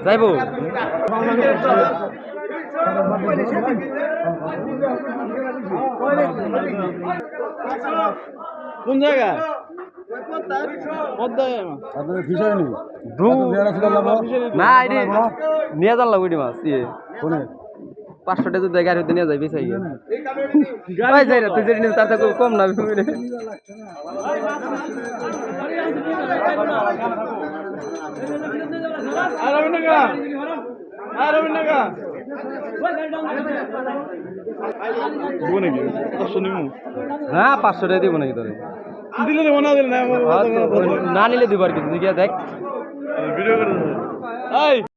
যাইব কোন জায়গা না নিয়ে যান লাগবে মাছ ইয়ে 500 টাকা যদি গাড়ি নিয়ে যাই বেশি যাই না তুই যেটা নিবি তার থেকে কম না না 500 টাকা দিব নাকি তোরে দিলে দেবো না দিলে না নিলে দিব আর কি দেখ ভিডিও করে